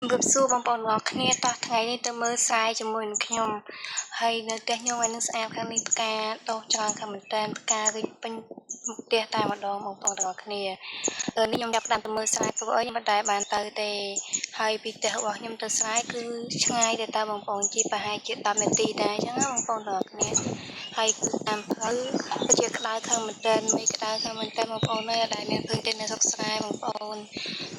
Group su bong bóng ngọc kia tỏថ្ងៃនេះទៅមើលស្រាយជាមួយនឹងខ្ញុំហើយនៅផ្ទះខ្ញុំឲ្យនឹងស្អាតខាងនេះផ្កាដុះច្រើនខាងមែនតើផ្ការីកពេញផ្ទះតែម្ដងបងប្អូនទាំងអស់គ្នានេះខ្ញុំចាប់ផ្ដើមទៅមើលស្រាយព្រោះអីខ្ញុំមិនដែលបានទៅទេហើយពីផ្ទះរបស់ខ្ញុំទៅស្រាយគឺឆ្ងាយតែបងប្អូនប្រហែលជា10នាទីដែរអញ្ចឹងណាបងប្អូនទាំងអស់គ្នាហើយគឺតាមផ្លូវជាក្តៅខាងមែនតើមេក្តៅខាងមែនតើបងប្អូនអើយដែលមានឃើញទេនៅស្រុកស្រែបងប្អូន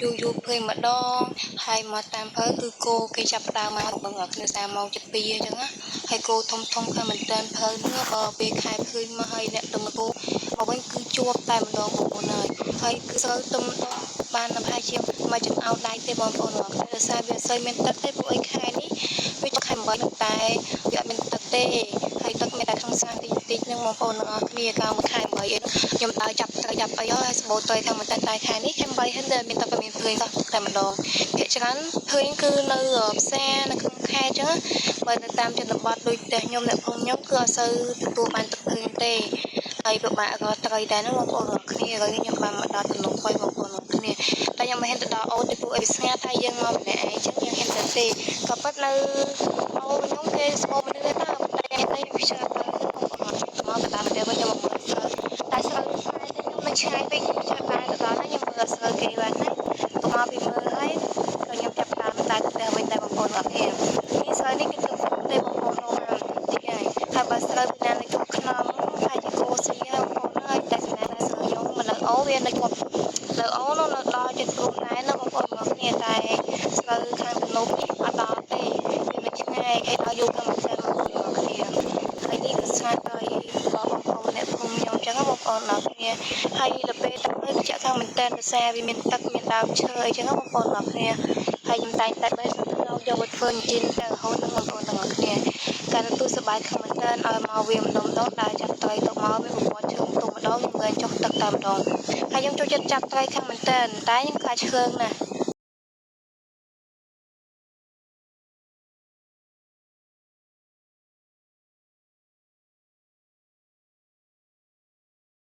យូរឃើញម្ដងហើយមកតាមផ្លូវគឺគោគេចាប់ផ្ដើមមកបងប្អូនគ្នាតាមម៉ោង7:00អញ្ចឹងណាហើយគោធំខាងមែនតើផ្លូវនេះពេលខែឃើញមកហើយអ្នកទៅមកគោមកវិញគឺជាប់តែម្ដងបងប្អូនហើយគឺស្រូវទុំបានប្រហែលជាមួយចង្អោតដៃទេបងប្អូនដោយសារវាសើមានទឹកទេពួកឯខែនេះវាខែ8តែវាអត់មានទឹកទេហើយទឹកមានតែក្នុងស្រាតិចនឹងបងប្អូនទាំងអស់គ្នាកាលមួយខែ8ខ្ញុំដើរចាប់ត្រីចាប់អីហើយស្បូតត្រីខាងមែនតែខែនេះខែ8ហើយមានទឹកក៏មានភ្លៀងតែម្ដងភាគច្រើនភ្លៀងគឺនៅផ្សារនៅក្នុងខេត្តអញ្ចឹងបើនៅតាមជនបទដូចផ្ទះខ្ញុំអ្នកភូមិខ្ញុំគឺអត់សូវទទួលបានទឹកភ្លៀងទេហើយពិបាករកត្រីដែរណាបងប្អូនគ្នាឥឡូវនេះខ្ញុំបានមកដល់ទំនប់3បងប្អូនគ្នាតែខ្ញុំមិនហ៊ានទៅដល់អូនពីព្រោះអីស្ងាត់តែយើងមកម្នាក់ឯងអញ្ចឹងយើងហ៊ានទៅទេក៏ប៉ុន្តែនៅអូនខ្ញុំគេស្គាល់មនុស្សទេតែតែវាឆ្ងាយទៅបងប្អូនមកតាមទៅវិញខ្ញុំមកមើលស្រូវតែស្រូវខ្សែខ្ញុំនៅឆ្ងាយពេកខ្ញុំចាំបានទៅដល់ខ្ញុំមើលស្រូវគេបានណាមកពីមើលហើយក៏ខ្ញុំចាប់តាមតែទៅវិញតែបងប្អូនអត់គ្នានេះស្រូវនេះគឺទឹកទេបងប្អូនរងតិចហើយបើស្រូវពីណានៅក្នុងខ្នងហើយជាគោស៊ីបងប្អូនហើយតែស្នាស្រូវខ្ញុំមិននៅអូវានៅជាប់លើអូននៅដល់ចិត្តគ្រូដែរណាបងប្អូនមកគ្នាតែស្រូវខាងទំនប់នេះអត់ដល់ទេវានៅឆ្ងាយគេដល់យូរខាងមកតែបងប្អូនមកគ្នាហើយនេះគឺស្ងាត់ទៅបងប្អូនអ្នកភូមិខ្ញុំអញ្ចឹងបងប្អូនមកគ្នាហើយទៅពេលទឹកនេះចាក់ខាងមែនតែនភាសាវាមានទឹកមានដើមឈើអញ្ចឹងបងប្អូនមកគ្នាហើយខ្ញុំតែងតែបែរទៅយកមកធ្វើជីនទៅរហូតដល់បងប្អូនទាំងអស់គ្នាការទទួលសប្បាយខាងមែនតែនឲ្យមកវាម្ដងដើរចាប់ត្រីទៅមកវាប្រព័ន្ធជើងទុំម្ដងខ្ញុំមើលចុះទឹកតែម្ដងហើយខ្ញុំចូលចិត្តចាប់ត្រីខាងមែនតែនតែខ្ញុំខ្លាចឈើណាស់